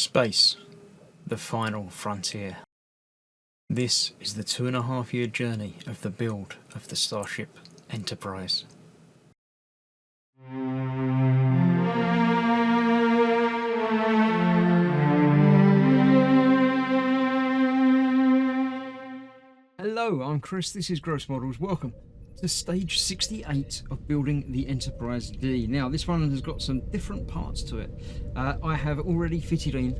Space, the final frontier. This is the 2.5-year journey of the build of the Starship Enterprise. Hello, I'm Chris, this is Gross Models. Welcome to stage 68 of building the Enterprise D. Now, this one has got some different parts to it. I have already fitted in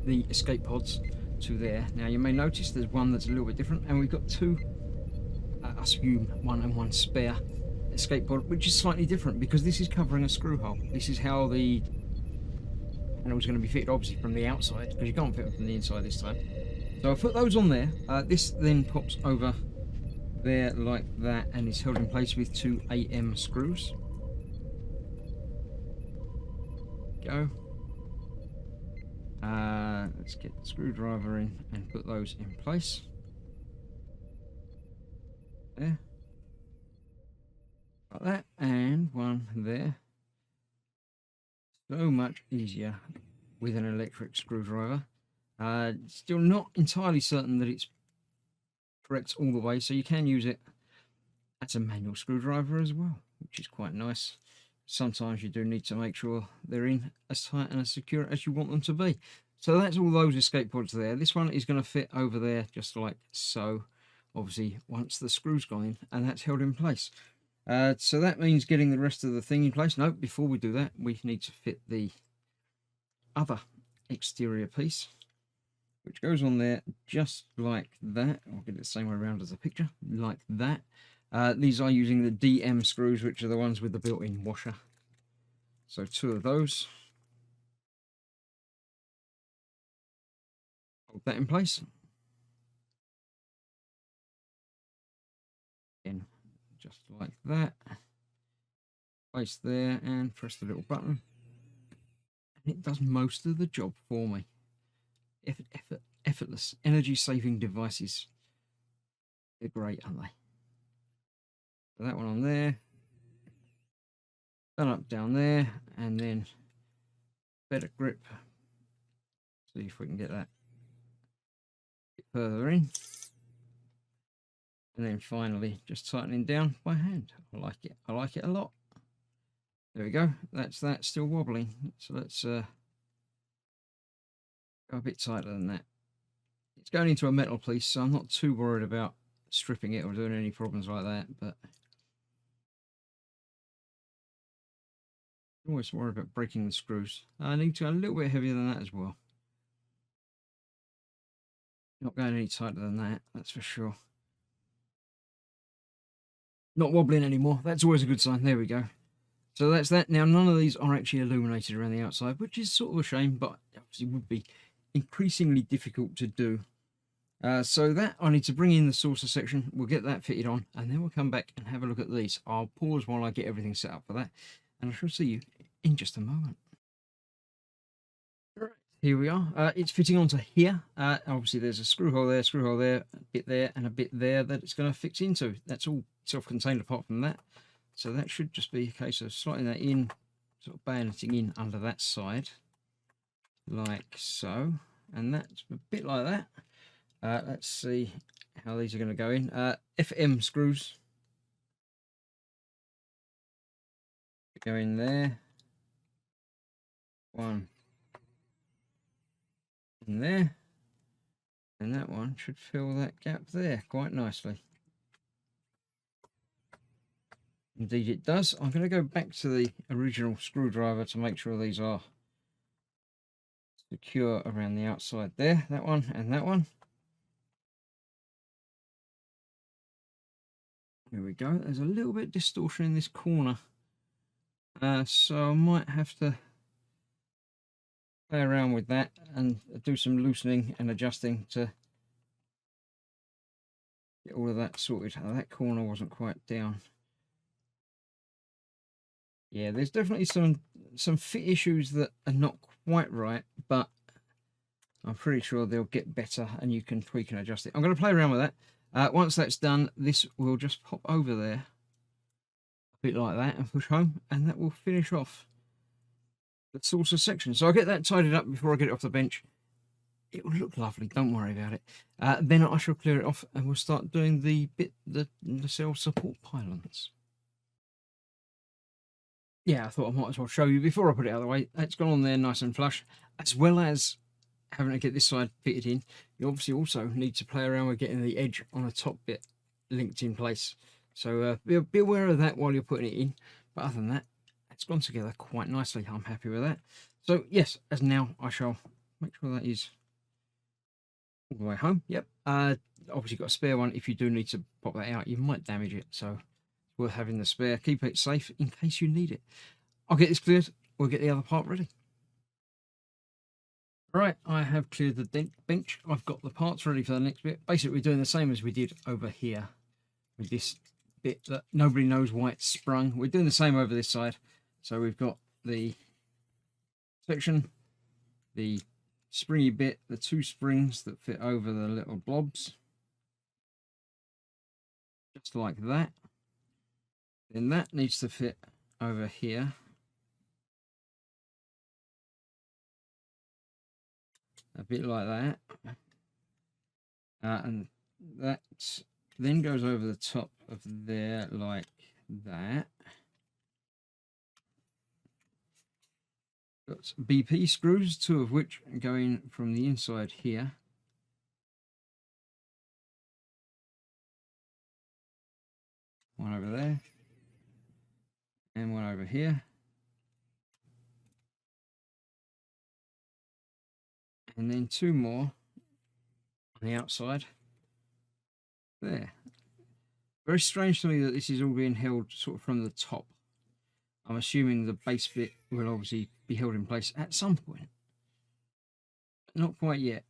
the escape pods to there. Now, you may notice there's one that's a little bit different, and we've got two, I assume, one and one spare escape pod, which is slightly different because this is covering a screw hole. This is how the panel's going to be fitted, obviously, from the outside, because you can't fit them from the inside this time. So I put those on there. This then pops over there like that and is held in place with two AM screws. Go. Let's get the screwdriver in and put those in place. There. Like that. And one there. So much easier with an electric screwdriver. Still not entirely certain that it's correct all the way, so you can use it as a manual screwdriver as well, which is quite nice. Sometimes you do need to make sure they're in as tight and as secure as you want them to be. So that's all those escape pods there. This one is going to fit over there just like so, obviously once the screw's gone in, and that's held in place. So that means getting the rest of the thing in place. No, before we do that, we need to fit the other exterior piece, which goes on there just like that. I'll get it the same way around as the picture, like that. These are using the DM screws, which are the ones with the built-in washer. So two of those. Hold that in place. Again, just like that. Place there and press the little button. And it does most of the job for me. Effortless energy-saving devices. They're great, aren't they? So that one on there, done up down there, and then better grip. See if we can get that a bit further in, and then finally just tightening down by hand. I like it. I like it a lot. There we go. That's that. Still wobbling. So let's go a bit tighter than that. It's going into a metal piece, so I'm not too worried about stripping it or doing any problems like that, but I'm always worried about breaking the screws. I need to go a little bit heavier than that as well. Not going any tighter than that, that's for sure. Not wobbling anymore. That's always a good sign. There we go. So that's that. Now, none of these are actually illuminated around the outside, which is sort of a shame, but obviously would be increasingly difficult to do. So that I need to bring in the saucer section. We'll get that fitted on, and then we'll come back and have a look at these. I'll pause while I get everything set up for that, and I shall see you in just a moment. All right, here we are. It's fitting onto here. Obviously, there's a screw hole there, a bit there, and a bit there that it's going to fix into. That's all self-contained apart from that. So that should just be a case of slotting that in, sort of bayoneting in under that side, like so. And that's a bit like that. Let's see how these are going to go in. FM screws go in there. One in there. And that one should fill that gap there quite nicely. Indeed it does. I'm going to go back to the original screwdriver to make sure these are secure around the outside there. That one and that one. Here we go. There's a little bit of distortion in this corner. So I might have to play around with that and do some loosening and adjusting to get all of that sorted. Oh, that corner wasn't quite down. Yeah, there's definitely some fit issues that are not quite right, but I'm pretty sure they'll get better and you can tweak and adjust it. I'm going to play around with that. Once that's done, this will just pop over there a bit like that and push home, and that will finish off the saucer section. So I'll get that tidied up before I get it off the bench. It will look lovely, don't worry about it. Then I shall clear it off and we'll start doing the cell support pylons. Yeah, I thought I might as well show you before I put it out of the way. It's gone on there nice and flush, as well as having to get this side fitted in. You obviously also need to play around with getting the edge on the top bit linked in place. So be aware of that while you're putting it in. But other than that, it's gone together quite nicely. I'm happy with that. So yes, as now I shall make sure that is all the way home. Yep. Obviously got a spare one. If you do need to pop that out, you might damage it. So it's worth having the spare. Keep it safe in case you need it. I'll get this cleared. We'll get the other part ready. Right, I have cleared the bench. I've got the parts ready for the next bit. Basically, we're doing the same as we did over here with this bit that nobody knows why it's sprung. We're doing the same over this side. So we've got the section, the springy bit, the two springs that fit over the little blobs, just like that. Then that needs to fit over here. A bit like that. And that then goes over the top of there like that. Got BP screws, two of which are going from the inside here. One over there. And one over here. And then two more on the outside. There. Very strange to me that this is all being held sort of from the top. I'm assuming the base bit will obviously be held in place at some point. Not quite yet.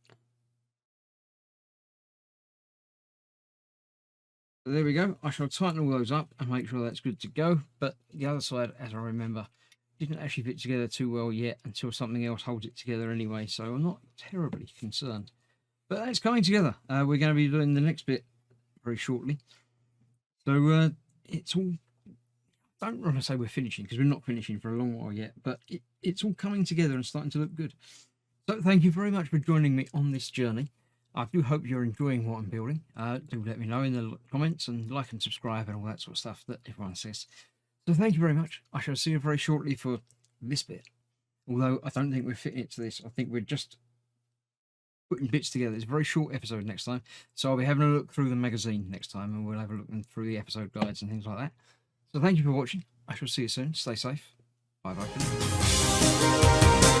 So there we go. I shall tighten all those up and make sure that's good to go. But the other side, as I remember, didn't actually fit together too well yet until something else holds it together anyway. So I'm not terribly concerned. But that's coming together. We're going to be doing the next bit very shortly. So it's all... I don't want to say we're finishing because we're not finishing for a long while yet, but it's all coming together and starting to look good. So thank you very much for joining me on this journey. I do hope you're enjoying what I'm building. Do let me know in the comments and like and subscribe and all that sort of stuff that everyone says. So thank you very much. I shall see you very shortly for this bit. Although I don't think we're fitting it to this. I think we're just putting bits together. It's a very short episode next time. So I'll be having a look through the magazine next time and we'll have a look through the episode guides and things like that. So thank you for watching. I shall see you soon. Stay safe. Bye bye for now.